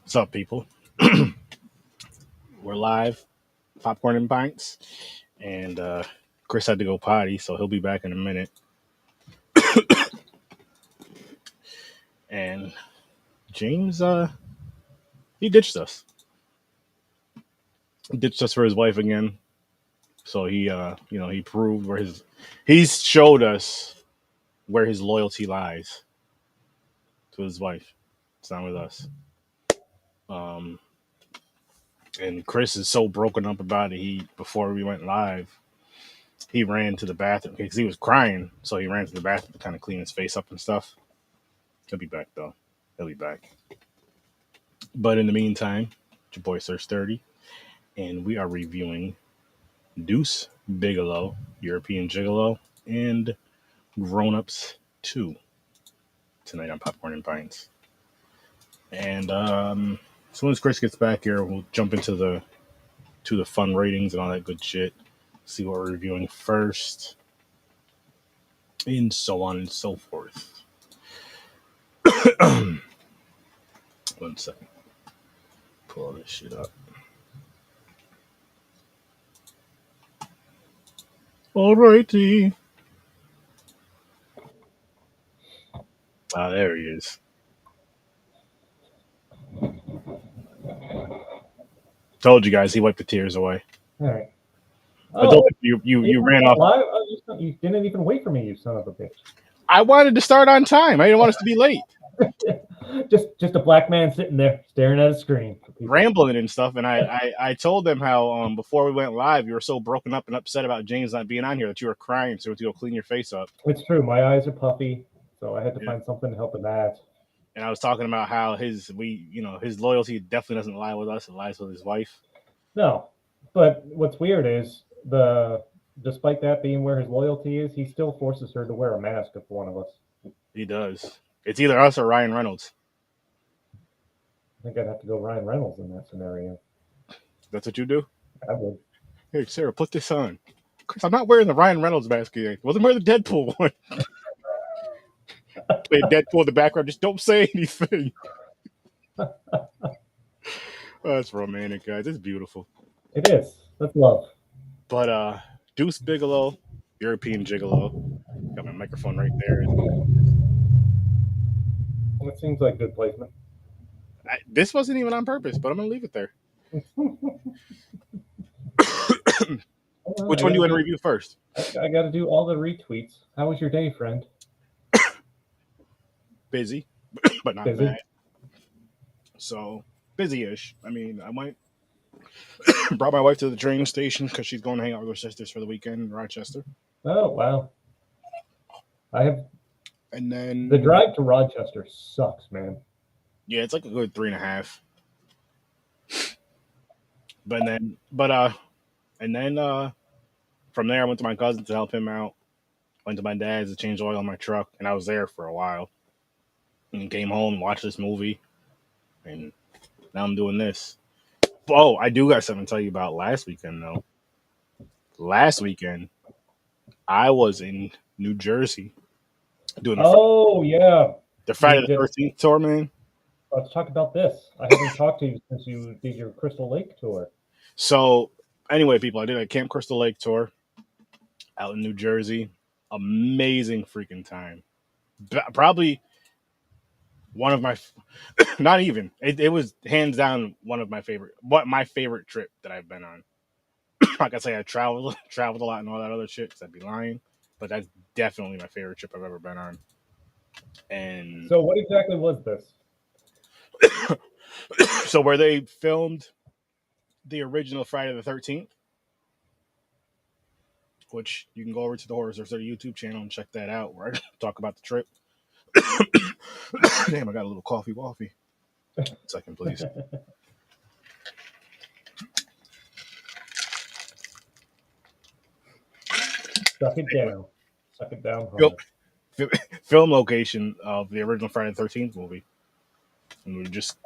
What's up, people? We're live, popcorn and pints, and Chris had to go potty, so he'll be back in a minute. And James, he ditched us. He ditched us for his wife again. So he proved he's showed us where his loyalty lies to his wife. It's not with us. Um, and Chris is so broken up about it. Before we went live, he ran to the bathroom because he was crying. So he ran to the bathroom to kind of clean his face up and stuff. He'll be back though. He'll be back. But in the meantime, it's your boy Sir Sturdy, and we are reviewing Deuce Bigalow, European Gigolo, and Grown Ups 2 tonight on Popcorn and Pints. And as soon as Chris gets back here, we'll jump into the fun ratings and all that good shit. See what we're reviewing first, and so on and so forth. 1 second. Pull all this shit up. Alrighty. Ah, there he is. Told you guys, he wiped the tears away. All right. I told you ran off. You didn't even wait for me, you son of a bitch. I wanted to start on time. I didn't want us to be late. just a black man sitting there staring at a screen, rambling and stuff. And I told them how before we went live, you were so broken up and upset about James not being on here that you were crying, so you had to go clean your face up. It's true. My eyes are puffy, so I had to find something to help with that. And I was talking about how his loyalty definitely doesn't lie with us; it lies with his wife. No, but what's weird is despite that being where his loyalty is, he still forces her to wear a mask if one of us. He does. It's either us or Ryan Reynolds. I think I'd have to go Ryan Reynolds in that scenario. That's what you do? I would. Hey, Sarah, put this on. Chris, I'm not wearing the Ryan Reynolds mask yet. Wasn't wearing the Deadpool one. Play Deadpool in the background. Just don't say anything. That's romantic, guys. It's beautiful. It is. That's love. But Deuce Bigalow, European Gigolo. Got my microphone right there. It seems like good placement. This wasn't even on purpose, but I'm going to leave it there. Which one do you want to review first? I got to do all the retweets. How was your day, friend? Busy, but not Busy? bad. So, busy-ish. I mean, I brought my wife to the train station because she's going to hang out with her sisters for the weekend in Rochester. Oh, wow. And then the drive to Rochester sucks, man. Yeah, it's like a good 3.5. And then from there I went to my cousin to help him out. Went to my dad's to change oil on my truck, and I was there for a while. And came home and watched this movie, and now I'm doing this. Oh, I do got something to tell you about last weekend though. Last weekend, I was in New Jersey doing the Friday the 13th tour, man. Let's talk about this. I haven't talked to you since you did your Crystal Lake tour. So, anyway, people, I did a Camp Crystal Lake tour out in New Jersey. Amazing freaking time. Probably one of my, not even, it was hands down one of my favorite trip that I've been on. Like I say, I traveled a lot and all that other shit, because I'd be lying. But that's definitely my favorite trip I've ever been on. And so what exactly was this? So where they filmed the original Friday the 13th, which you can go over to the Horror Source YouTube channel and check that out, where I talk about the trip. Damn, I got a little coffee. 1 second, please. Suck it down. Film location of the original Friday the 13th movie. And we just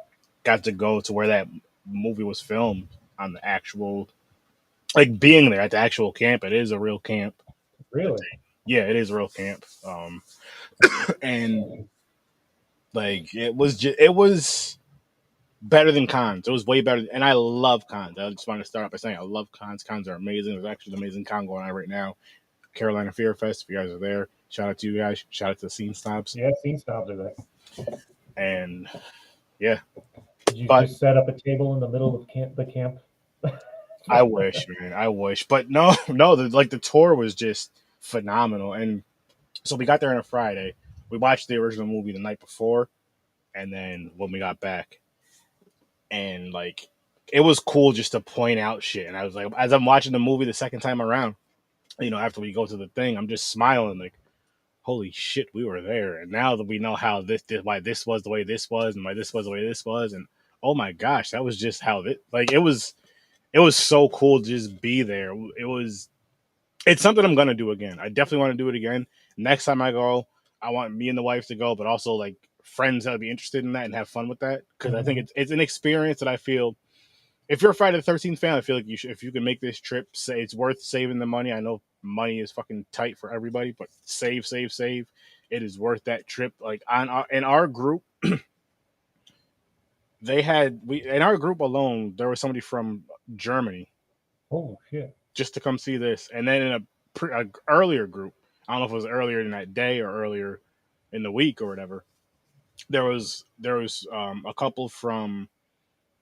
got to go to where that movie was filmed on the actual, like being there at the actual camp. It is a real camp. Really? Yeah, it is a real camp. And like it was better than cons. It was way better, and I love cons. I just want to start off by saying I love cons. Cons are amazing. There's actually an amazing con going on right now, Carolina Fear Fest. If you guys are there, shout out to you guys. Shout out to the Scene Stops. Yeah, scene snobs are there. And yeah, Did you but just set up a table in the middle of the camp? I wish, man, I wish. But no, no, the tour was just phenomenal. And so we got there on a Friday. We watched the original movie the night before, and then when we got back, and like it was cool just to point out shit. And I was like, as I'm watching the movie the second time around, after we go to the thing, I'm just smiling like, holy shit, we were there. And now that we know how why this was the way this was, and why this was the way this was, and oh my gosh, that was just how it was so cool to just be there. It's something I'm gonna do again. I definitely want to do it again. Next time I go, I want me and the wife to go, but also like friends that would be interested in that and have fun with that. Because I think it's an experience that I feel, if you're a Friday the 13th fan, I feel like if you can make this trip, say it's worth saving the money. I know money is fucking tight for everybody, but save. It is worth that trip. Like in our group, in our group alone, there was somebody from Germany. Oh shit! Just to come see this, and then in a earlier group, I don't know if it was earlier in that day or earlier in the week or whatever. There was a couple from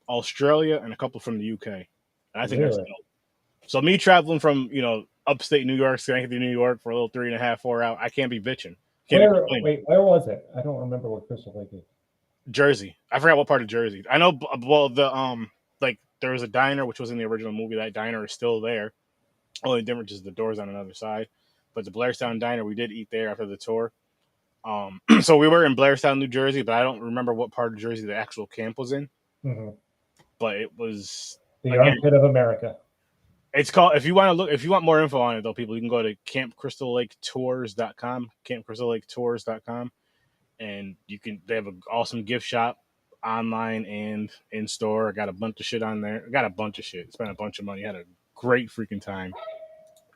Australia and a couple from the UK, and I think that's dope. So me traveling from upstate New York, Schenectady, New York for a little 3.5, 4 hour, I can't be bitching. Where was it? I don't remember what Crystal Lake is. Jersey. I forgot what part of Jersey. I know. Well, like there was a diner which was in the original movie. That diner is still there. Only difference is the doors on another side. But the Blairstown Diner, we did eat there after the tour. So we were in Blairstown, New Jersey, but I don't remember what part of Jersey the actual camp was in. Mm-hmm. But it was the armpit of America. It's called. If you want more info on it, though, people, you can go to campcrystallaketours.com, campcrystallaketours.com, and they have an awesome gift shop online and in store. I got a bunch of shit on there. I got a bunch of shit. Spent a bunch of money. Had a great freaking time.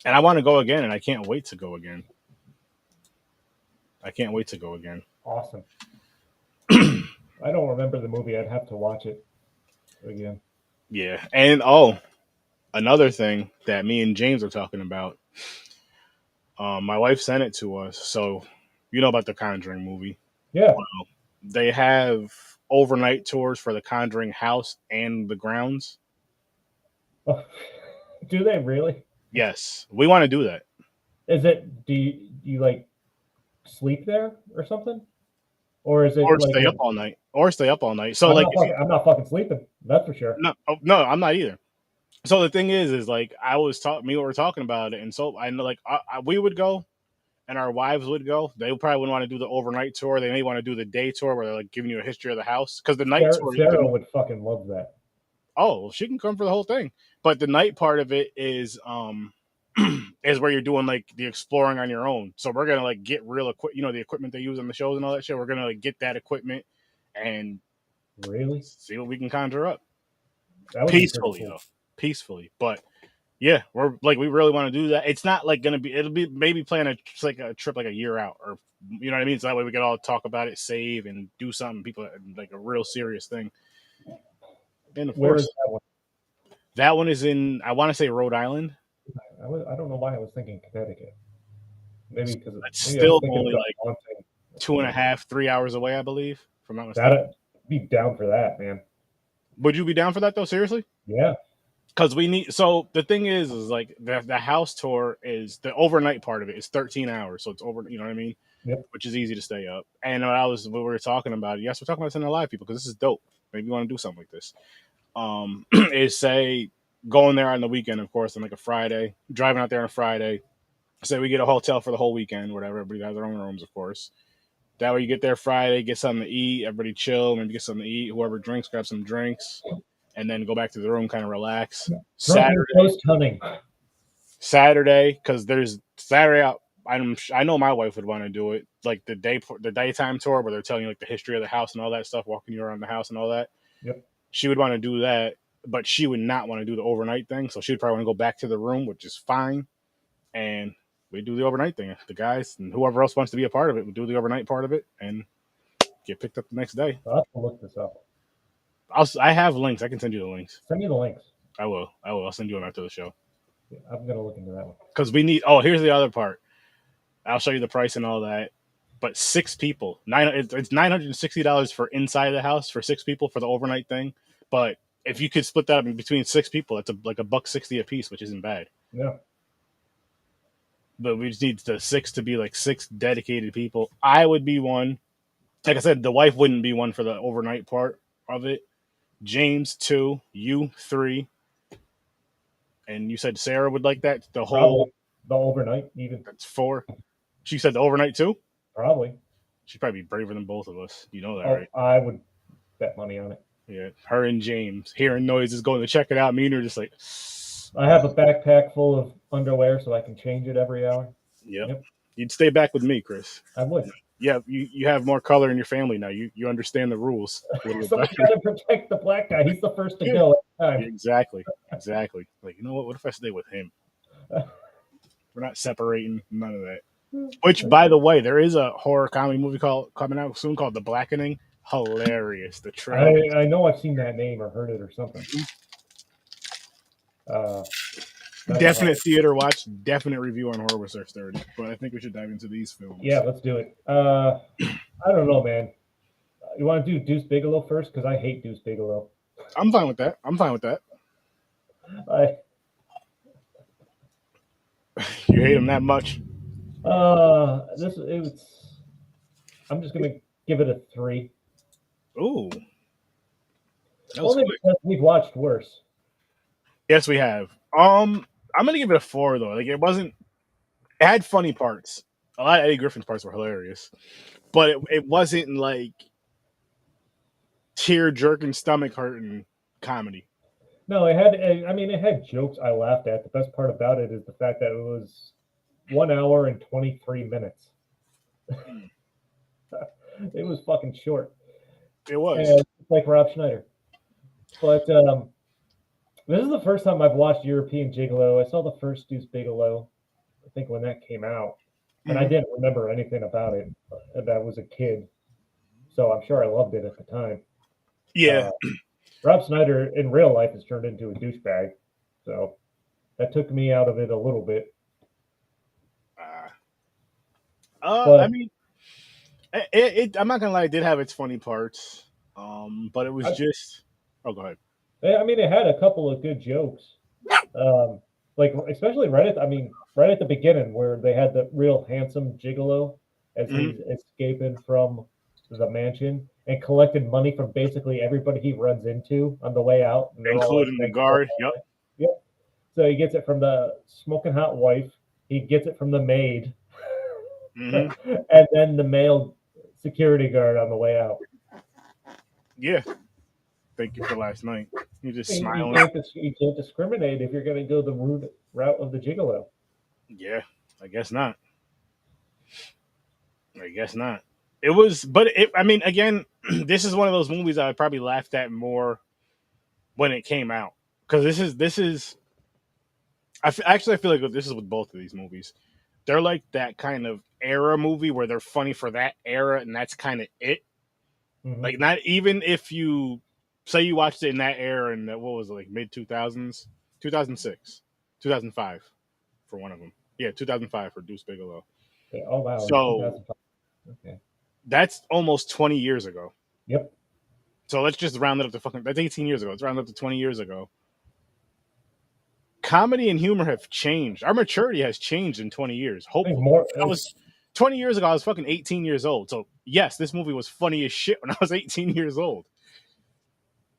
And I want to go again, and I can't wait to go again. Awesome. I don't remember the movie. I'd have to watch it again. Yeah. And another thing that me and James are talking about. My wife sent it to us. So you know about the Conjuring movie. Yeah. Well, they have overnight tours for the Conjuring house and the grounds. Do they really? Yes, we want to do that. Is it? Do you like sleep there or something, or is it? Or stay up all night. So I'm not fucking sleeping. That's for sure. No, I'm not either. So the thing is like I was we were talking about it, and so I know like we would go, and our wives would go. They probably wouldn't want to do the overnight tour. They may want to do the day tour where they're like giving you a history of the house, because the night tour. Sarah would fucking love that. Oh, well, she can come for the whole thing. But the night part of it is is where you're doing like the exploring on your own. So we're gonna like get real the equipment they use on the shows and all that shit. We're gonna like get that equipment and really see what we can conjure up. Peacefully. But yeah, we really want to do that. It's not like gonna be. It'll be maybe plan a trip like a year out, or you know what I mean. So that way we can all talk about it, save, and do something. People like a real serious thing. And of course, that one? That one is in, I want to say, Rhode Island. I don't know why I was thinking Connecticut. Maybe because it's still only like 2.5, 3 hours away, I believe. From not mistaken. That'd be down for that, man. Would you be down for that though? Seriously? Yeah. Because we need. So the thing is like the house tour is the overnight part of it is 13 hours, so it's over. You know what I mean? Yep. Which is easy to stay up. And we were talking about it. Yes, we're talking about sending live people because this is dope. Maybe you want to do something like this. Is say going there on the weekend, of course, on like a Friday, driving out there on a Friday. Say we get a hotel for the whole weekend, whatever. Everybody has their own rooms, of course. That way you get there Friday, get something to eat, everybody chill, maybe get something to eat. Whoever drinks, grab some drinks, and then go back to the room, kind of relax. Saturday, because there's Saturday out. I know my wife would want to do it, like the daytime tour where they're telling you like the history of the house and all that stuff, walking you around the house and all that. Yep. She would want to do that, but she would not want to do the overnight thing. So she'd probably want to go back to the room, which is fine. And we do the overnight thing. The guys and whoever else wants to be a part of it would do the overnight part of it and get picked up the next day. I'll have to look this up. I have links. I can send you the links. Send me the links. I will. I'll send you them after the show. Yeah, I'm gonna look into that one. Because we need. Oh, here's the other part. I'll show you the price and all that. But 6 people, it's $960 for inside the house for 6 people for the overnight thing. But if you could split that up in between 6 people, that's like $160 a piece, which isn't bad. Yeah. But we just need the 6 to be like 6 dedicated people. I would be one. Like I said, the wife wouldn't be one for the overnight part of it. James 2, you 3, and you said Sarah would like that. The whole Probably. The overnight, even. That's 4. She said the overnight too. Probably. She'd probably be braver than both of us. You know that, Oh, right? I would bet money on it. Yeah, her and James hearing noises, going to check it out. Me and her just like. I have a backpack full of underwear, so I can change it every hour. Yep. You'd stay back with me, Chris. I would. Yeah, you have more color in your family now. You understand the rules. Someone's got to protect the black guy. He's the first to go every time. Exactly. Like, you know what? What if I stay with him? We're not separating. None of that. Which, by the way, there is a horror comedy movie coming out soon called The Blackening. Hilarious. The trailer. I know I've seen that name or heard it or something. Definite theater watch, definite review on Horror Research 30. But I think we should dive into these films. Yeah, let's do it. I don't know, man. You want to do Deuce Bigalow first? Because I hate Deuce Bigalow. I'm fine with that. You hate him that much? I'm just gonna give it a 3. Ooh. Only because we've watched worse. Yes, we have. I'm gonna give it a 4 though. Like it had funny parts. A lot of Eddie Griffin's parts were hilarious, but it wasn't like tear jerking, stomach hurting comedy. No, it had jokes I laughed at. The best part about it is the fact that it was 1 hour and 23 minutes. It was fucking short. It was. And like Rob Schneider. But this is the first time I've watched European Gigolo. I saw the first Deuce Bigalow, I think, when that came out. And I didn't remember anything about it. And I was a kid. So I'm sure I loved it at the time. Yeah. Rob Schneider in real life has turned into a douchebag. So that took me out of it a little bit. I mean, I'm not gonna lie, it did have its funny parts. But it was just. Oh, go ahead. I mean, it had a couple of good jokes. Like especially right at the beginning where they had the real handsome Gigolo as he's escaping from the mansion and collecting money from basically everybody he runs into on the way out, including the guard. Yep. So he gets it from the smoking hot wife. He gets it from the maid, and then the male security guard on the way out. Yeah. Thank you for last night. You're just smiling. You can't discriminate if you're going to go the route of the Gigolo. Yeah, I guess not. It was, but I mean, again, this is one of those movies I probably laughed at more when it came out. Because this is, I feel like this is with both of these movies. They're like that kind of era movie where they're funny for that era, and that's kind of it. Mm-hmm. Like, not even if you say you watched it in that era and what was it, like mid 2000s, 2006, 2005 for one of them. Yeah, 2005 for Deuce Bigalow. Okay. Oh wow! So okay, that's almost 20 years ago. Yep. So let's just round it up to that's 18 years ago. Let's round it up to 20 years ago. Comedy and humor have changed. Our maturity has changed in 20 years. Hopefully, more. 20 years ago. I was fucking 18 years old. So yes, this movie was funny as shit when I was 18 years old.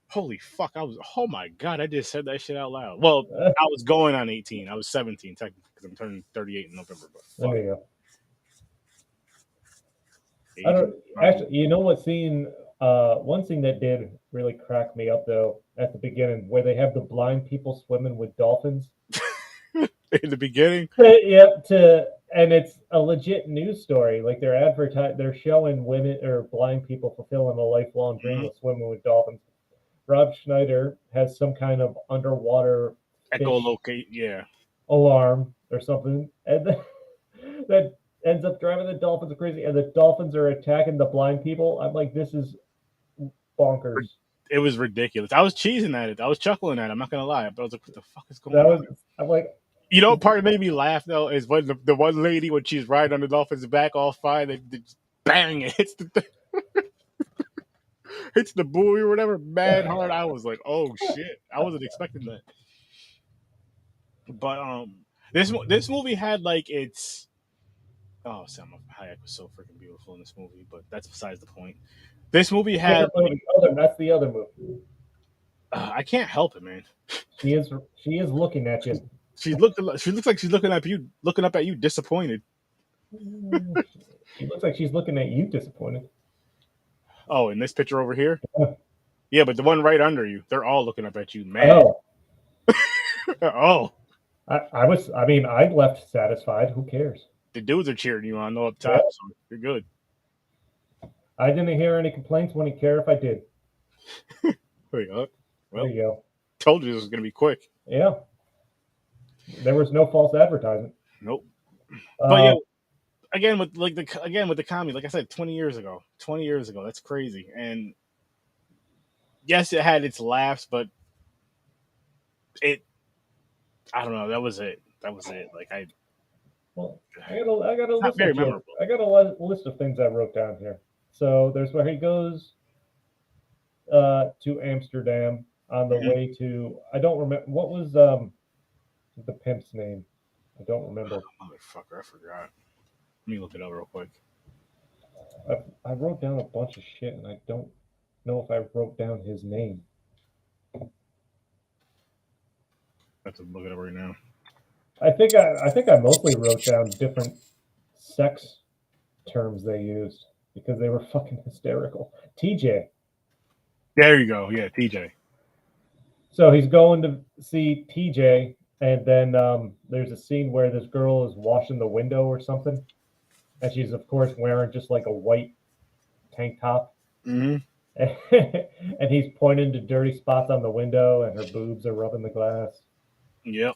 Holy fuck! Oh my god! I just said that shit out loud. Well, I was going on 18. I was 17 technically because I'm turning 38 in November. But there you go. Actually, you know what scene? One scene that did really crack me up though at the beginning, where they have the blind people swimming with dolphins. In the beginning. Yep. And it's a legit news story. Like they're showing women or blind people fulfilling a lifelong dream of swimming with dolphins. Rob Schneider has some kind of underwater echolocate, alarm or something, and that ends up driving the dolphins crazy. And the dolphins are attacking the blind people. I'm like, this is bonkers. It was ridiculous. I was cheesing at it. I was chuckling at it. I'm not gonna lie. But I was like, what the fuck is going That on? was. I'm like, You know what part that made me laugh though is when the one lady when she's riding on the dolphin's back all fine, they just bang it hits hits the buoy or whatever, mad hard. I was like, oh shit. I wasn't expecting that. But this movie had like its Salma Hayek was so freaking beautiful in this movie, but that's besides the point. This movie had like that's the other movie. I can't help it, man. She is looking at you. She looks like she's looking up at you, disappointed. She looks like she's looking at you, disappointed. Oh, in this picture over here, Yeah. yeah, but the one right under you, they're all looking up at you, man. Oh, Oh, I mean, I left satisfied. Who cares? the dudes are cheering you on, though up top, Yeah. so you're good. I didn't hear any complaints. Wouldn't care if I did. There you go. Well, There you go. told you this was gonna be quick. Yeah. There was no false advertising. Nope. But yeah, Uh, again with the comedy, like I said, 20 years ago. 20 years ago, that's crazy. And yes, it had its laughs, but I don't know. That was it. Like well, I got a not list very of memorable. I got a list of things I wrote down here. So there's where he goes to Amsterdam on the Mhm. way to. I don't remember what was the pimp's name. I don't remember. Motherfucker, I forgot. Let me look it up real quick. I wrote down a bunch of shit, and I don't know if I wrote down his name. I have to look it up right now. I think I mostly wrote down different sex terms they used because they were fucking hysterical. TJ. There you go. Yeah, TJ. So he's going to see TJ, and then there's a scene where this girl is washing the window or something, and she's of course wearing just like a white tank top, Mm-hmm. and he's pointing to dirty spots on the window, and her boobs are rubbing the glass. Yep.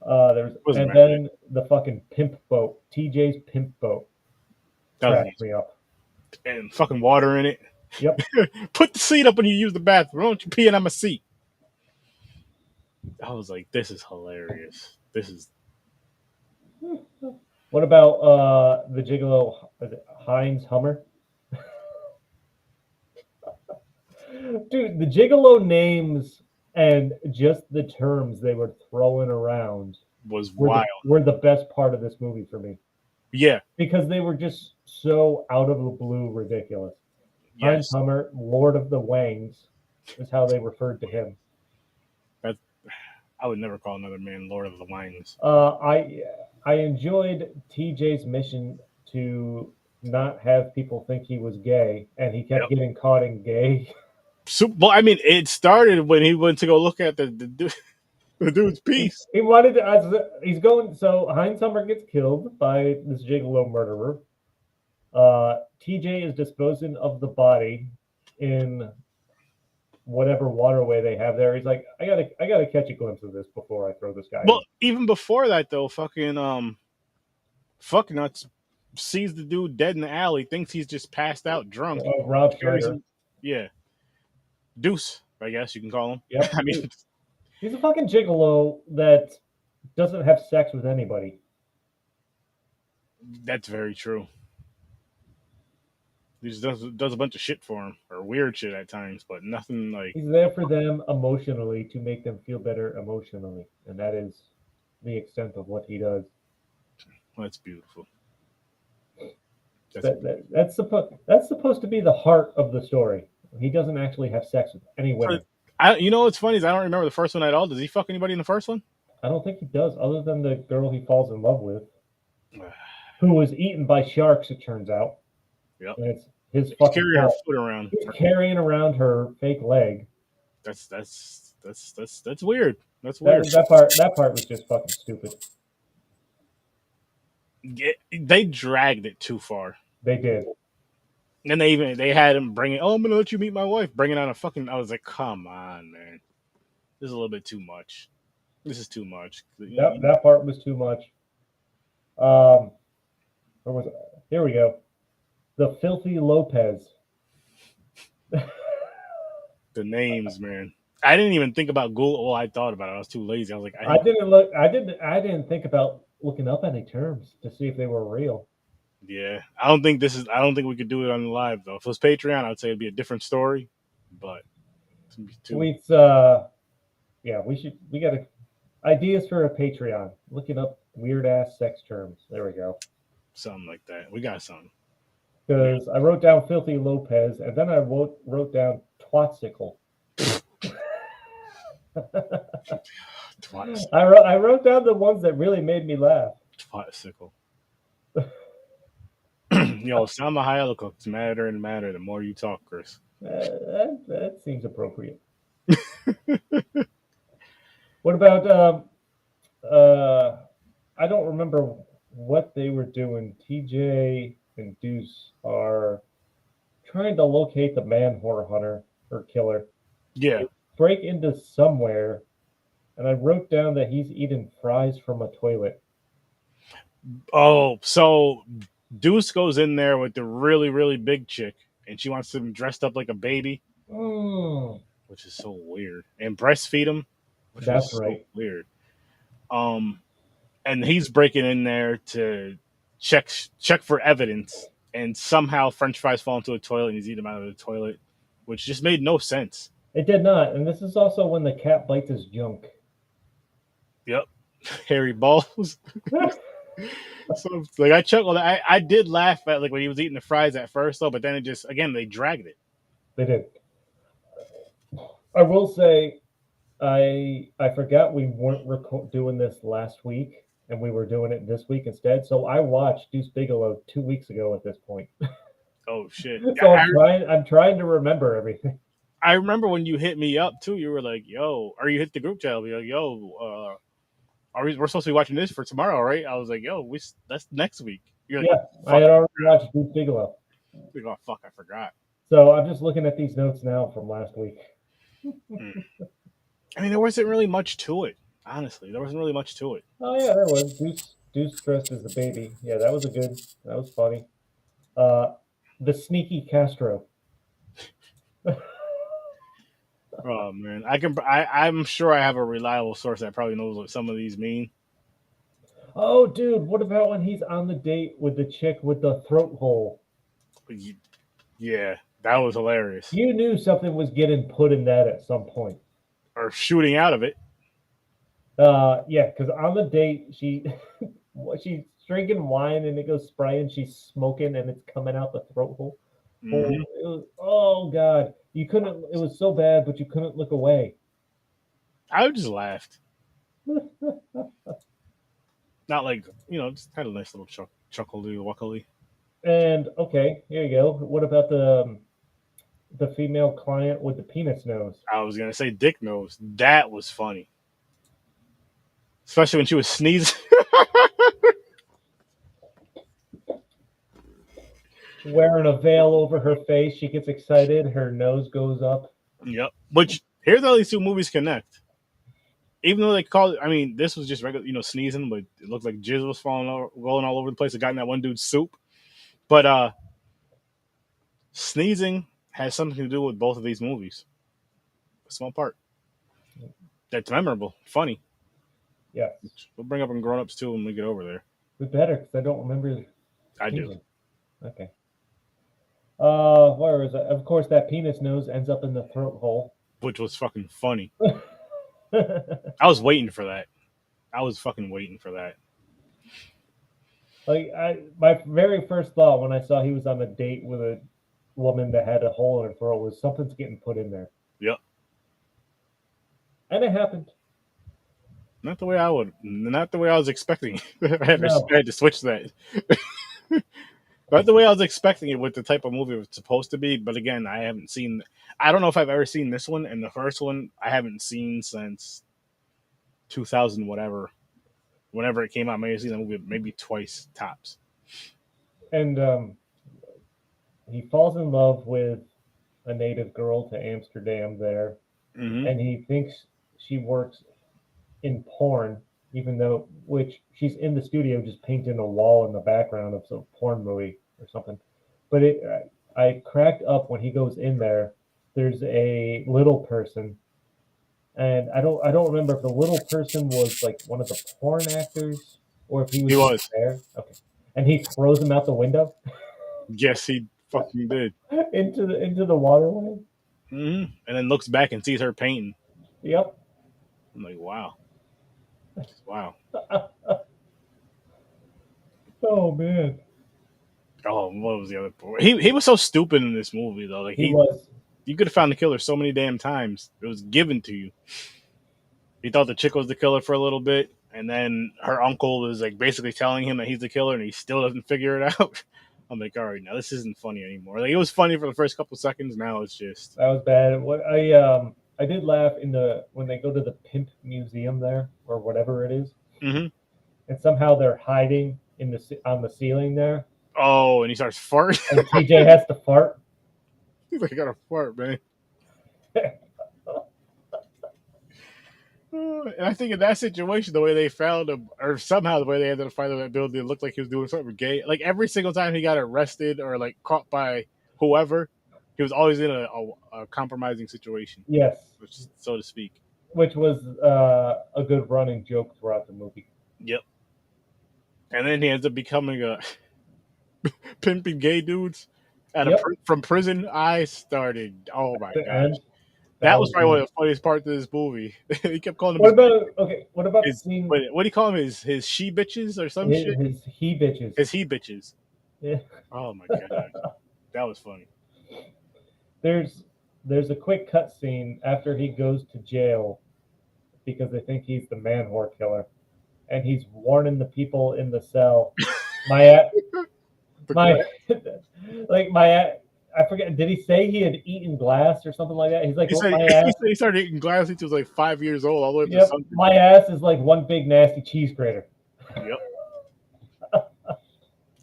And then the fucking pimp boat, TJ's pimp boat, cracked me up. And fucking water in it. Yep. Put the seat up when you use the bathroom. Don't you peeing on my seat? I was like, this is hilarious. This is. What about the Gigolo Heinz Hummer? Dude, the Gigolo names and just the terms they were throwing around Was wild. Were the best part of this movie for me. Yeah. Because they were just so out of the blue ridiculous. Yes. Heinz Hummer, Lord of the Wangs, is how they referred to him. I would never call another man Lord of the Wangs. I enjoyed TJ's mission to not have people think he was gay, and he kept getting caught in gay. So, well, I mean, it started when he went to go look at the dude's piece. He wanted to. He's going. So Heinz Hummer gets killed by this Gigolo murderer. TJ is disposing of the body in whatever waterway they have there. He's like, I gotta catch a glimpse of this before I throw this guy. Well, even before that though, fucking fucknuts sees the dude dead in the alley, thinks he's just passed out drunk. Rob Schneider. Yeah. Deuce, I guess you can call him. Yep. I mean, he's a fucking gigolo that doesn't have sex with anybody. That's very true. He just does a bunch of shit for him, or weird shit at times, but nothing like. He's there for them emotionally to make them feel better emotionally, and that is the extent of what he does. Well, that's beautiful. That's supposed to be the heart of the story. He doesn't actually have sex with any women. You know what's funny is I don't remember the first one at all. Does he fuck anybody in the first one? I don't think he does, other than the girl he falls in love with, who was eaten by sharks. It turns out. Yep. And it's his fucking carrying her foot around. He's carrying around her fake leg. That's weird. That's weird. That part was just fucking stupid. They dragged it too far. They did. And they had him bring it. Oh, I'm gonna let you meet my wife. Bringing on a fucking. I was like, come on, man. This is a little bit too much. This is too much. That part was too much. Where was it? Here we go. The Filthy Lopez. The names, man. I didn't even think about Google. Well, I thought about it. I was too lazy. I was like, I didn't look. I didn't think about looking up any terms to see if they were real. yeah. I don't think this is. I don't think we could do it on the live though. If it was Patreon, I'd say it'd be a different story. But it's gonna be too We yeah, we should. We got ideas for a Patreon. Looking up weird ass sex terms. There we go. something like that. We got something. Because I wrote down Filthy Lopez, and then I wrote down Twatsicle. Twice. I wrote down the ones that really made me laugh. Twasicle. Yo, sound the higher looks matter and matter the more you talk, Chris. That seems appropriate. What about I don't remember what they were doing. TJ and Deuce are trying to locate the man whore hunter or killer. Yeah. They break into somewhere, and I wrote down that he's eating fries from a toilet. Oh, so Deuce goes in there with the really, really big chick, and she wants him dressed up like a baby, which is so weird, and breastfeed him, which That's is so right. weird. And he's breaking in there to check for evidence, and somehow French fries fall into a toilet, and he's eating them out of the toilet, which just made no sense. It did not, and this is also when the cat bites his junk. Yep, hairy balls. So like I chuckled. I did laugh at like when he was eating the fries at first though, but then it just again they dragged it. They did. I will say, I forgot we weren't doing this last week, and we were doing it this week instead. So I watched Deuce Bigalow 2 weeks ago at this point. Oh shit! So I'm trying to remember everything. I remember when you hit me up too. You were like, "Yo," or you hit the group chat. You're like, "Yo, we're supposed to be watching this for tomorrow, right?" I was like, "Yo, that's next week." You're like, Yeah, I had already watched Deuce Bigalow. Like, oh fuck, I forgot. So I'm just looking at these notes now from last week. I mean, there wasn't really much to it. Honestly, there wasn't really much to it. Oh yeah, there was Deuce dressed as a baby. Yeah, that was funny. The sneaky Castro. Oh man, I'm sure I have a reliable source that probably knows what some of these mean. Oh, dude, what about when he's on the date with the chick with the throat hole? Yeah, that was hilarious. You knew something was getting put in that at some point. Or shooting out of it. Yeah, because on the date she's drinking wine and it goes spraying. She's smoking and it's coming out the throat hole. Mm-hmm. Oh god, you couldn't. It was so bad, but you couldn't look away. I just laughed. Not like just had a nice little chuckly wuckly. And okay, here you go. What about the female client with the penis nose? I was gonna say dick nose. That was funny, especially when she was sneezing. Wearing a veil over her face, she gets excited. Her nose goes up. Yep. Which here's how these two movies connect. Even though they call it, I mean, this was just regular, sneezing, but it looked like jizz was rolling all over the place. It got in that one dude's soup. But sneezing has something to do with both of these movies. A small part. That's memorable, funny. Yeah. We'll bring up in Grown Ups too when we get over there. We better, because I don't remember. I do. Okay. Where is it? Of course, that penis nose ends up in the throat hole. Which was fucking funny. I was waiting for that. I was fucking waiting for that. Like my very first thought when I saw he was on a date with a woman that had a hole in her throat was something's getting put in there. Yep. And it happened. Not the way I was expecting. I had to switch that. Not the way I was expecting it with the type of movie it was supposed to be. But again, I don't know if I've ever seen this one, and the first one I haven't seen since 2000 whatever. Whenever it came out, I may have seen the movie maybe twice tops. And he falls in love with a native girl to Amsterdam there, and he thinks she works in porn, which she's in the studio just painting a wall in the background of some porn movie or something. But I cracked up when he goes in there there's a little person, and I don't remember if the little person was like one of the porn actors or if he was He just was. there. Okay, and he throws him out the window Yes, he fucking did. into the waterway. And then looks back and sees her painting. Yep. I'm like, wow, wow. Oh man, Oh, what was the other part? He was so stupid in this movie though. Like he was. you could have found the killer so many damn times. It was given to you. He thought the chick was the killer for a little bit, and then her uncle was like basically telling him that he's the killer, and he still doesn't figure it out. I'm like, all right, now this isn't funny anymore. Like it was funny for the first couple seconds. Now it's just That was bad. What I did laugh in the when they go to the Pimp Museum there or whatever it is, hmm and somehow they're hiding in on the ceiling there, oh, and he starts farting. and TJ has to fart. He's like, I got to fart, man. And I think in that situation, the way they found him, or somehow the way they ended up finding that building, it looked like he was doing something gay. Like every single time he got arrested or like caught by whoever, he was always in a compromising situation, Yes, so to speak. which was a good running joke throughout the movie. Yep. And then he ends up becoming a pimping gay dudes Yep. from prison. I started. Oh my The gosh, end. that was probably one of the funniest parts of this movie. He kept calling him What about okay? What about the his scene? what do you call him? His she bitches or some shit? His he bitches. His he bitches. Yeah. Oh my god, that was funny. There's a quick cut scene after he goes to jail because they think he's the man whore killer, and he's warning the people in the cell. My my like my I forget. Did he say he had eaten glass or something like that? He's like, He said my ass. he started eating glass since he was like 5 years old, all the way up to Yep, something. my ass is like one big nasty cheese grater. Yep.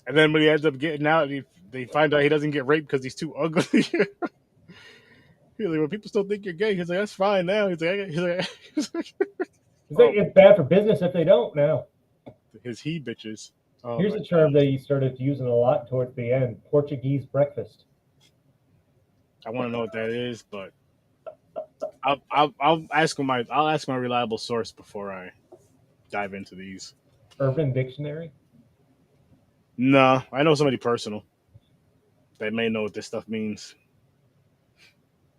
And then when he ends up getting out, they find out he doesn't get raped because he's too ugly. He's like, when people still think you're gay, he's like, that's fine now. He's like It's bad for business if they don't now. his he bitches. Oh Here's my a term God. that you started using a lot towards the end: Portuguese breakfast. I want to know what that is, but I'll ask my reliable source before I dive into these. Urban Dictionary. No, I know somebody personal that may know what this stuff means.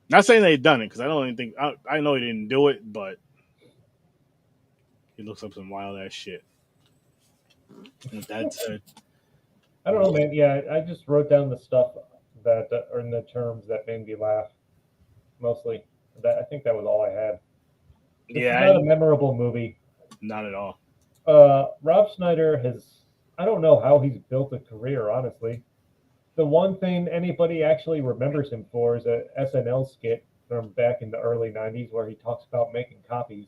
Not saying they've done it because I don't even think I know he didn't do it, but he looks up some wild ass shit. With that said, I don't know, man. Yeah, I just wrote down the stuff that are in the terms that made me laugh. Mostly, that I think that was all I had. This is yeah, not a memorable movie. not at all. Rob Schneider has. I don't know how he's built a career, honestly. The one thing anybody actually remembers him for is a SNL skit from back in the early '90s where he talks about making copies.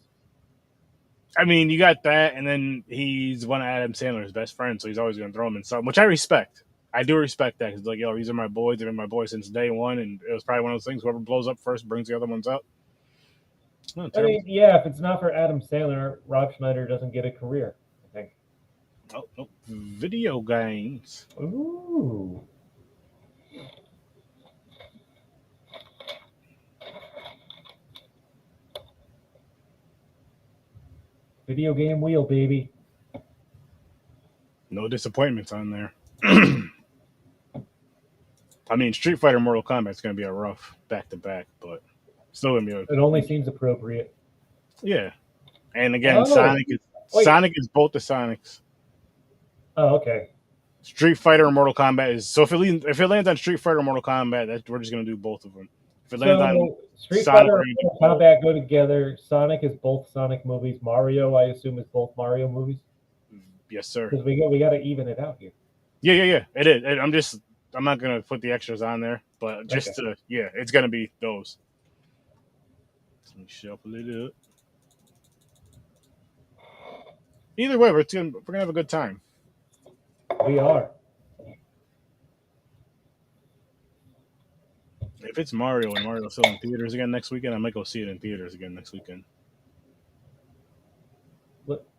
I mean, you got that, and then he's one of Adam Sandler's best friends, so he's always going to throw him in something, which I respect. I do respect that because, like, yo, these are my boys. They've been my boys since day one, and it was probably one of those things. Whoever blows up first brings the other ones up. No, I terrible. mean, yeah, if it's not for Adam Sandler, Rob Schneider doesn't get a career, I think. Oh, oh, video games. Ooh. Video game wheel, baby. No disappointments on there. I mean, Street Fighter, Mortal Kombat is going to be a rough back to back, but still going to be It only seems appropriate. yeah. And again, Oh, wait. Sonic is both the Sonics. Oh, okay. Street Fighter and Mortal Kombat is so if it lands on Street Fighter or Mortal Kombat, we're just gonna do both of them. If it lands on So Street Sonic, Fighter we're and gonna do Mortal both. Kombat go together. Sonic is both Sonic movies. Mario, I assume, is both Mario movies. Yes, sir. Because we got to even it out here. Yeah. It is. I'm not gonna put the extras on there, but just Okay. to it's gonna be those. Let me shuffle it up. Either way, we're gonna have a good time. We are. If it's Mario and Mario's still in theaters again next weekend, I might go see it in theaters again next weekend.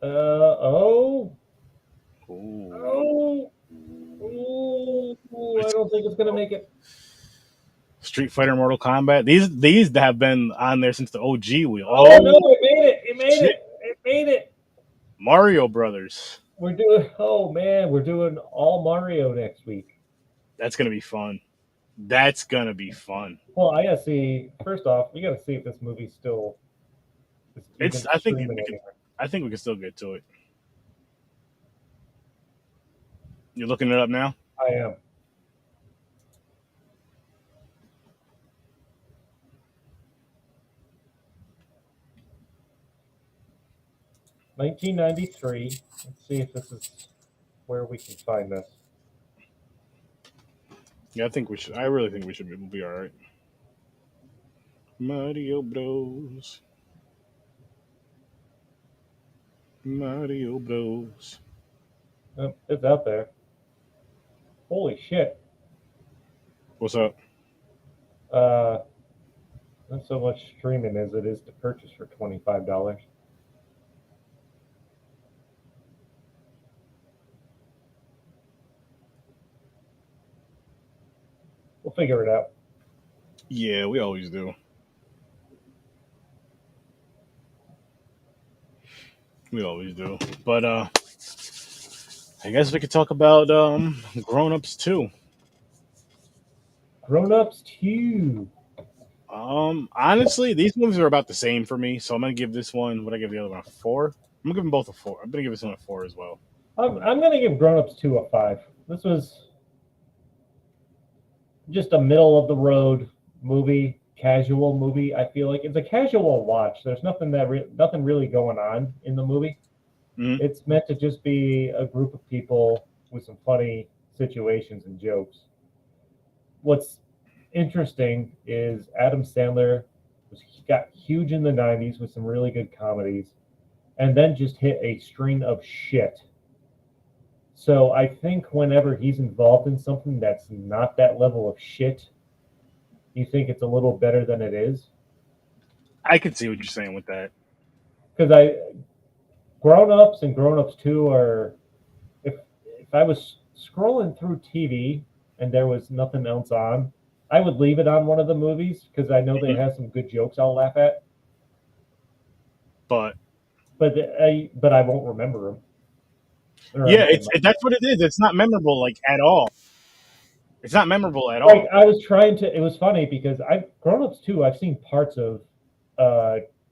Oh. Ooh. Oh. Oh. I don't think it's going to make it. Street Fighter, Mortal Kombat. These have been on there since the OG wheel. Oh no, it made it! It made shit. it! It made it! Mario Brothers. We're doing. Oh man, we're doing all Mario next week. That's gonna be fun. That's gonna be fun. Well, I gotta see. First off, we gotta see if this movie still is even I think streaming anywhere. I think we can still get to it. You're looking it up now? I am. $1993. Let's see if this is where we can find this. Yeah, I think we should. I really think we should be, we'll be all right. Mario Bros. Mario Bros. Oh, it's out there. Holy shit! What's up? Not so much streaming as it is to purchase for $25. We'll figure it out. Yeah, we always do. We always do. But I guess we could talk about Grown Ups too. Grown Ups 2. Honestly, these movies are about the same for me, so I'm gonna give this one. Would I give the other one a 4? I'm gonna give them both a 4. I'm gonna give this one a 4 as well. I'm gonna give Grown Ups 2 a 5. This was just a middle of the road movie, casual movie. I feel like it's a casual watch. There's nothing nothing really going on in the movie. Mm-hmm. It's meant to just be a group of people with some funny situations and jokes. What's interesting is Adam Sandler got huge in the 90s with some really good comedies and then just hit a string of shit. So I think whenever he's involved in something that's not that level of shit, you think it's a little better than it is. I can see what you're saying with that. Because Grown Ups and Grown Ups 2 are, if I was scrolling through TV and there was nothing else on, I would leave it on one of the movies because I know they have some good jokes I'll laugh at. But I won't remember them. Yeah, that's what it is. It's not memorable like at all. It's not memorable at all. Like I was trying to. It was funny because Grown Ups 2. I've seen parts of,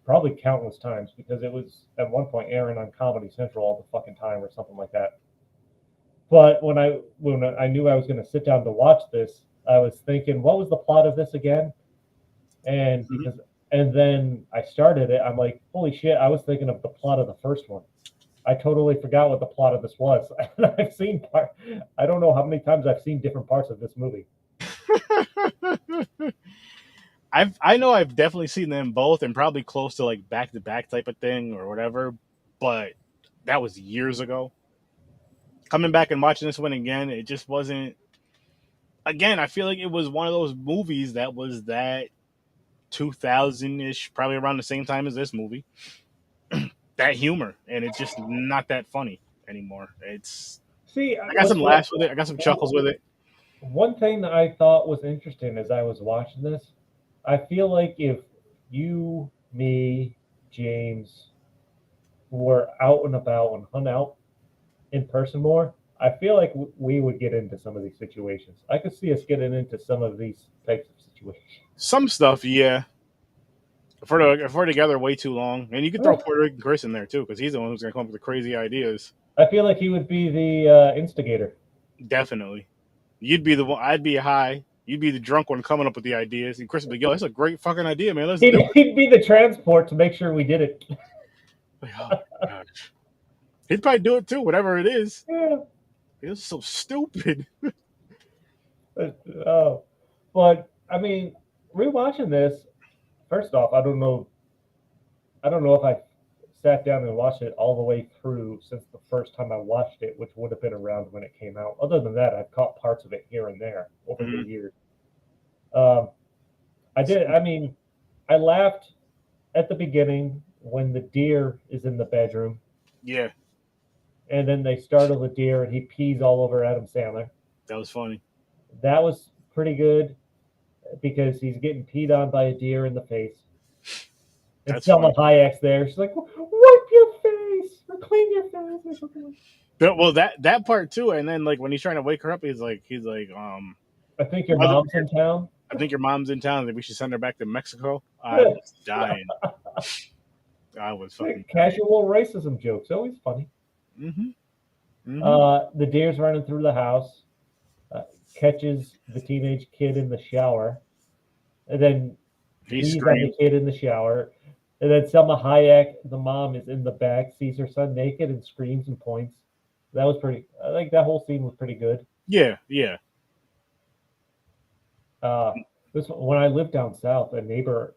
probably countless times because it was at one point airing on Comedy Central all the fucking time or something like that. But when I knew I was going to sit down to watch this, I was thinking, what was the plot of this again? And and then I started it. I'm like, holy shit! I was thinking of the plot of the first one. I totally forgot what the plot of this was. I've seen I don't know how many times I've seen different parts of this movie. I know I've definitely seen them both and probably close to like back to back type of thing or whatever, but that was years ago. Coming back and watching this one again, it just wasn't. Again, I feel like it was one of those movies that was that 2000-ish, probably around the same time as this movie. That humor, and it's just not that funny anymore. I got some laughs with it. I got some chuckles with it. One thing that I thought was interesting as I was watching this, I feel like if you, me, James were out and about and hung out in person more, I feel like we would get into some of these situations. I could see us getting into some of these types of situations. Some stuff, yeah. If we're together way too long, and you could throw Puerto Rican Chris in there too, because he's the one who's going to come up with the crazy ideas. I feel like he would be the instigator. Definitely, you'd be the one. I'd be high. You'd be the drunk one coming up with the ideas, and Chris would be, "Yo, that's a great fucking idea, man. Let's do it." He'd be the transport to make sure we did it. Like, oh my gosh. He'd probably do it too, whatever it is. Yeah. It's so stupid. But I mean, rewatching this. First off, I don't know if I sat down and watched it all the way through since the first time I watched it, which would have been around when it came out. Other than that, I've caught parts of it here and there over the years. I laughed at the beginning when the deer is in the bedroom. Yeah. And then they startle the deer and he pees all over Adam Sandler. That was funny. That was pretty good. because he's getting peed on by a deer in the face. And That's Selma funny. Hayek's there. She's like, "Wipe your face or clean your face or something." Well, that part too, and then like when he's trying to wake her up, he's like, I think your mother, mom's in town. I think your mom's in town. That we should send her back to Mexico. I was dying. I was fucking dying. Casual racism jokes, always funny. Hmm. Hmm. The deer's running through the house, catches the teenage kid in the shower, and then He pees on the screamed. kid in the shower. And then Selma Hayek, the mom, is in the back, sees her son naked, and screams and points. That was pretty. I think that whole scene was pretty good. Yeah, yeah. Uh, this when I lived down south, our neighbor,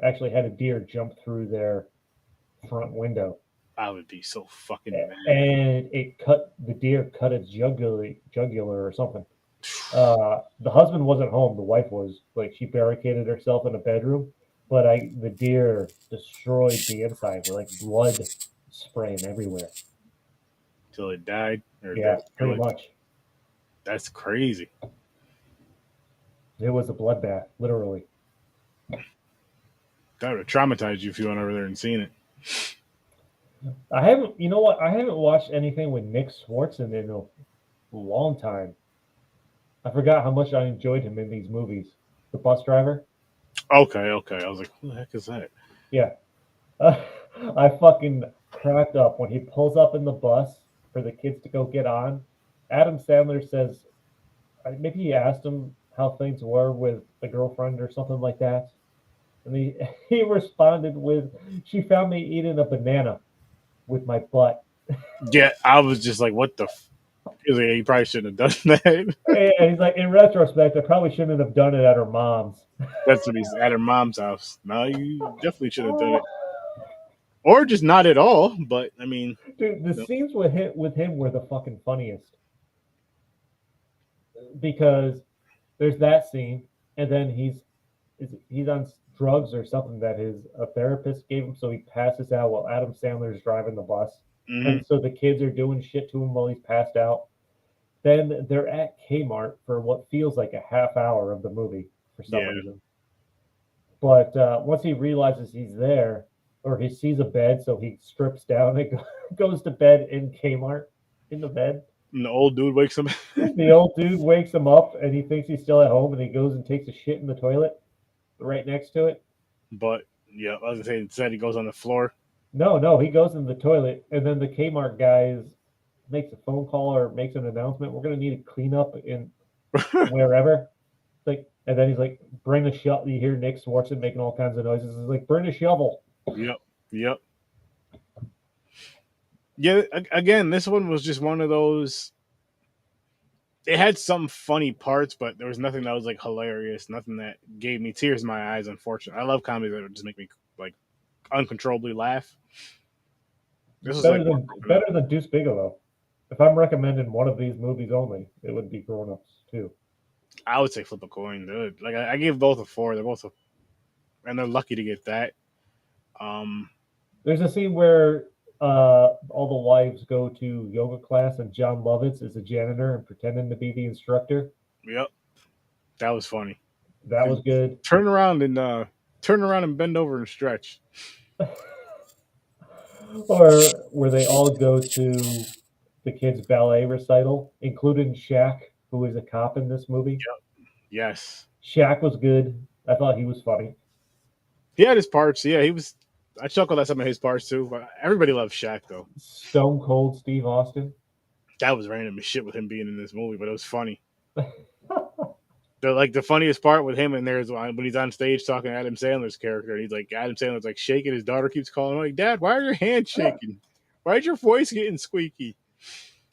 actually had a deer jump through their front window, I would be so fucking mad. and the deer cut its jugular or something. The husband wasn't home. The wife was. Like, she barricaded herself in a bedroom, but the deer destroyed the inside with like blood spraying everywhere. Till it died, or Yeah, pretty like, much. that's crazy. It was a bloodbath, literally. That would have traumatized you if you went over there and seen it. I haven't. You know what? I haven't watched anything with Nick Swartzen in a long time. I forgot how much I enjoyed him in these movies. The bus driver. Okay, okay. I was like, who the heck is that? Yeah. I fucking cracked up when he pulls up in the bus for the kids to go get on. Adam Sandler says, maybe he asked him how things were with the girlfriend or something like that. And he responded with, "She found me eating a banana with my butt." Yeah, I was just like, what the? He's like, you probably shouldn't have done that. And he's like, "In retrospect, I probably shouldn't have done it at her mom's." That's what he's at her mom's house. No, you definitely should have done it, or just not at all. But I mean, Dude, the no. scenes with him were the fucking funniest, because there's that scene, and then he's on drugs or something that his a therapist gave him, so he passes out while Adam Sandler's driving the bus, Hmm. and so the kids are doing shit to him while he's passed out. Then they're at Kmart for what feels like a half hour of the movie for some Yeah, reason. But once he realizes he's there, or he sees a bed, so he strips down and goes to bed in Kmart in the bed. and the old dude wakes up. The old dude wakes him up, and he thinks he's still at home, and he goes and takes a shit in the toilet right next to it. But yeah, I was gonna say instead he goes on the floor. No, no, he goes in the toilet, and then the Kmart guy makes a phone call or makes an announcement. We're gonna need a cleanup in wherever. Like, and then he's like, "Bring a shovel." You hear Nick Swartzen making all kinds of noises. He's like, "Bring a shovel." Yep, yep. Yeah, again, this one was just one of those. It had some funny parts, but there was nothing that was like hilarious. Nothing that gave me tears in my eyes. Unfortunately, I love comedies that would just make me like uncontrollably laugh. This was like Better than Deuce Bigalow. If I'm recommending one of these movies only, it would be Grown Ups too. I would say flip a coin, dude. Like I give both a four. They're both, and they're lucky to get that. Um, There's a scene where all the wives go to yoga class, and John Lovitz is a janitor and pretending to be the instructor. yep, that was funny. That was good. Turn around and bend over and stretch. Or where they all go to the kids' ballet recital, including Shaq, who is a cop in this movie. Yes, Shaq was good. I thought he was funny. he had his parts. Yeah, he was. I chuckled at some of his parts too. But everybody loves Shaq though. Stone Cold Steve Austin. That was random as shit with him being in this movie, but it was funny. The funniest part with him in there is when he's on stage talking to Adam Sandler's character, and he's like, Adam Sandler's like shaking. His daughter keeps calling him like, "Dad, why are your hands shaking? Why is your voice getting squeaky?"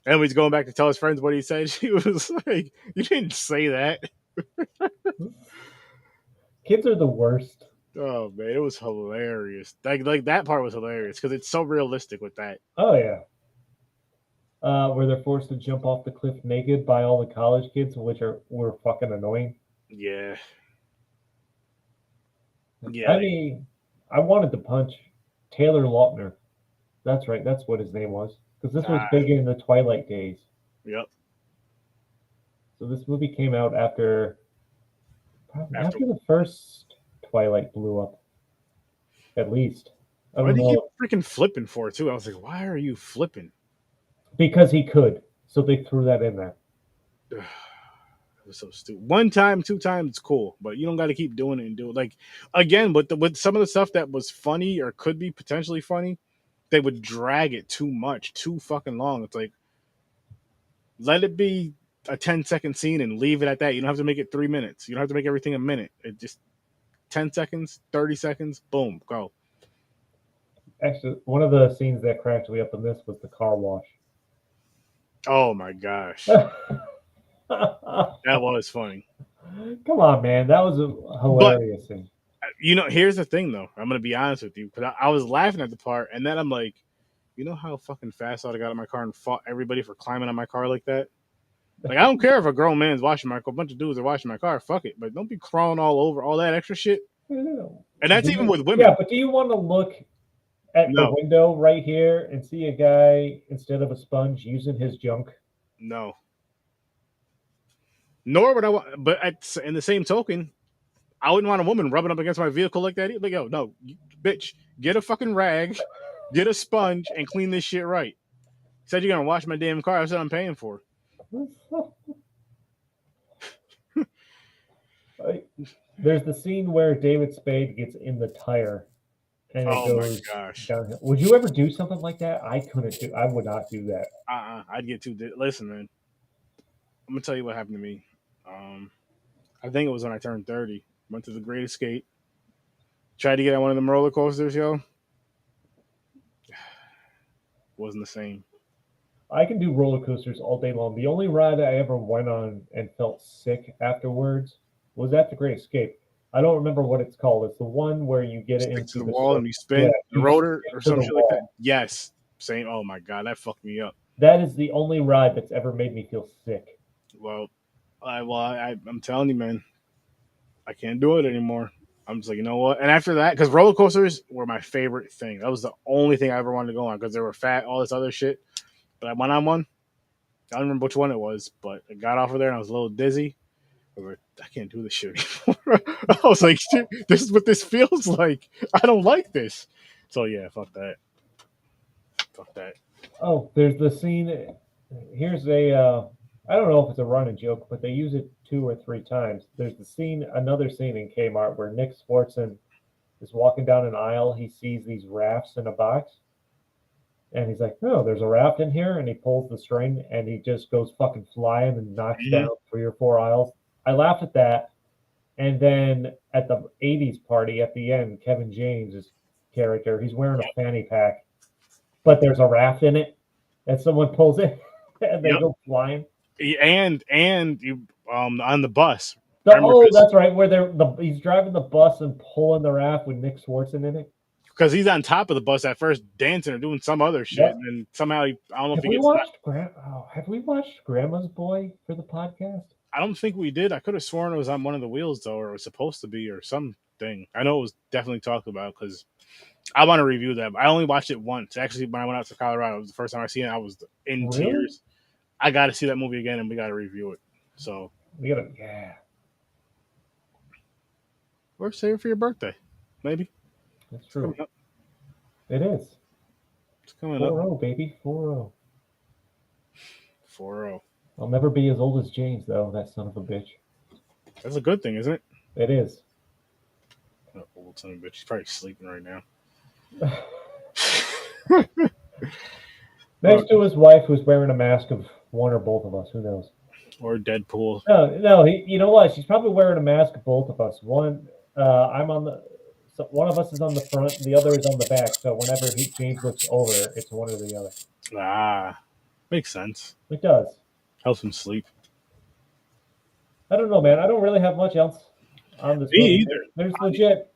And when he's going back to tell his friends what he said, she was like, "You didn't say that." Kids are the worst. Oh man, it was hilarious. Like that part was hilarious because it's so realistic with that. Oh yeah. Where they're forced to jump off the cliff naked by all the college kids, which were fucking annoying. Yeah, yeah, I mean, I wanted to punch Taylor Lautner. That's right. That's what his name was. Because this was big in the Twilight days. yep. So this movie came out after Probably after the first Twilight blew up, at least. I Why don't do you keep know. freaking flipping for it too? I was like, why are you flipping? Because he could, so they threw that in there. It was so stupid. One time, two times, it's cool, but you don't got to keep doing it and do it. Like again, with some of the stuff that was funny or could be potentially funny, they would drag it too much, too fucking long. It's like let it be a 10-second scene and leave it at that. You don't have to make it 3 minutes. You don't have to make everything a minute. It just 10 seconds, 30 seconds, boom, go. Actually, one of the scenes that cracked me up in this was the car wash. Oh my gosh, that was funny. Come on, man, that was a But hilarious scene. here's the thing though. I'm gonna be honest with you because I was laughing at the part, and then I'm like, you know how fucking fast I would have got in my car and fought everybody for climbing on my car like that. Like I don't care if a grown man's washing my car, a bunch of dudes are washing my car. Fuck it, but don't be crawling all over all that extra shit. And that's even with women. Yeah, but do you want to look at the No, window right here and see a guy instead of a sponge using his junk? no. Nor would I want, but in the same token, I wouldn't want a woman rubbing up against my vehicle like that. Like, yo, no, bitch, get a fucking rag, get a sponge, and clean this shit right. Said you're gonna wash my damn car. I said I'm paying for. There's the scene where David Spade gets in the tire and it Oh my goes gosh. downhill. Would you ever do something like that? I couldn't do. I would not do that. I'd get too. Listen, man. I'm gonna tell you what happened to me. I think it was when I turned 30. Went to the Great Escape. Tried to get on one of them roller coasters, yo. Wasn't the same. I can do roller coasters all day long. The only ride I ever went on and felt sick afterwards was at the Great Escape. I don't remember what it's called. It's the one where you get it Stick into to the the wall and you spin yeah, the you rotor or to some the shit like that. wall. Yes. Same. Oh my god, that fucked me up. That is the only ride that's ever made me feel sick. Well, I'm telling you, man, I can't do it anymore. I'm just like, you know what? And after that, because roller coasters were my favorite thing. That was the only thing I ever wanted to go on because they were fat, all this other shit. But I went on one. I don't remember which one it was, but I got off of there and I was a little dizzy. I was like, I can't do this shit anymore. I was like, shit, this is what this feels like. I don't like this. So yeah, fuck that. Fuck that. Oh, there's the scene. Here's a. I don't know if it's a running joke, but they use it 2 or 3 times. There's the scene, another scene in Kmart where Nick Swartzen is walking down an aisle. He sees these rafts in a box, and he's like, "No, there's a raft in here." And he pulls the string, and he just goes fucking flying and knocks Mm-hmm. down 3 or 4 aisles. I laughed at that. And then at the '80s party at the end, Kevin James's character, he's wearing a fanny pack, but there's a raft in it, and someone pulls it, and they go flying. And you on the bus. That's right, where he's driving the bus and pulling the raft with Nick Swartzen in it. Because he's on top of the bus at first, dancing or doing some other shit, Yep. and then somehow I don't know if Have he we gets. watched Grandma's Boy for the podcast? I don't think we did. I could have sworn it was on one of the wheels though, or it was supposed to be, or something. I know it was definitely talked about because I want to review that. I only watched it once. Actually, when I went out to Colorado, it was the first time I seen it. I was in tears. I got to see that movie again, and we got to review it. So we gotta, yeah. Or save it for your birthday, maybe. That's true. It is. It's coming 4-0, baby. 4-0. 4-0. I'll never be as old as James, though. That son of a bitch. That's a good thing, isn't it? It is. Oh, old son of a bitch. He's probably sleeping right now. Next to his wife, who's wearing a mask of one or both of us. Who knows? Or Deadpool. No. You know what? She's probably wearing a mask of both of us. One, I'm on the. So one of us is on the front, the other is on the back. So whenever James looks over, it's one or the other. Makes sense. It does. Helps him sleep. I don't know, man. I don't really have much else on this. Me either. There's legit.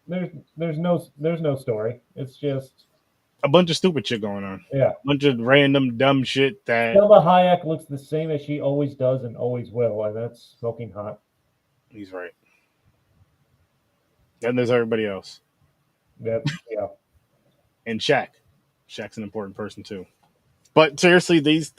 There's no story. It's just a bunch of stupid shit going on. Yeah. A bunch of random dumb shit that. Selma Hayek looks the same as she always does and always will, and that's smoking hot. He's right. Then there's everybody else. Yep. Yeah. And Shaq. Shaq's an important person too. But seriously, these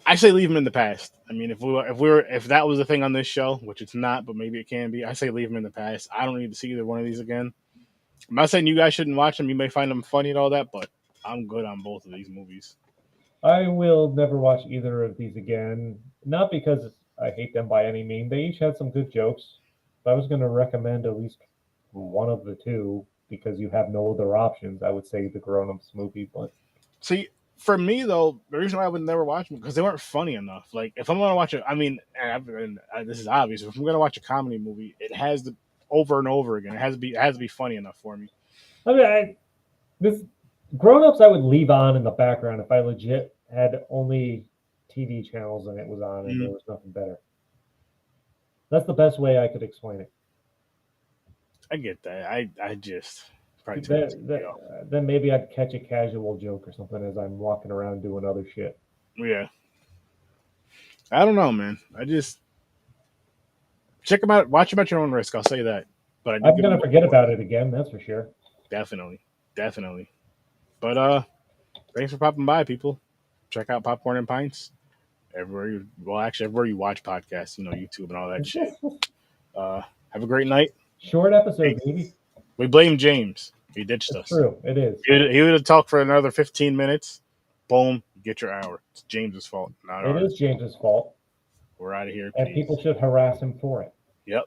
I say leave them in the past. I mean, if that was a thing on this show, which it's not, but maybe it can be, I say leave them in the past. I don't need to see either one of these again. I'm not saying you guys shouldn't watch them. You may find them funny and all that, but I'm good on both of these movies. I will never watch either of these again. Not because I hate them by any means. They each had some good jokes. If I was going to recommend at least one of the two, because you have no other options, I would say the Grown Ups movie. But See, for me though, the reason why I would never watch them because they weren't funny enough. Like if I'm gonna watch it, I mean, this is obvious. If I'm gonna watch a comedy movie, it has to over and over again. It has to be funny enough for me. I mean, this Grown Ups I would leave on in the background if I legit had only TV channels and it was on and there was nothing better. That's the best way I could explain it. I get that. I just probably then maybe I'd catch a casual joke or something as I'm walking around doing other shit. Yeah. I don't know, man. I just check them out. Watch them at your own risk. I'll say that. But I'm gonna forget about it again. That's for sure. Definitely. But thanks for popping by, people. Check out Popcorn and Pints everywhere you watch podcasts, YouTube and all that shit. Have a great night. Short episode, baby. We blame James. He ditched us. True, it is. He would have talked for another 15 minutes. Boom, get your hour. It's James's fault, not ours. It is James's fault. We're out of here. And people should harass him for it. Yep.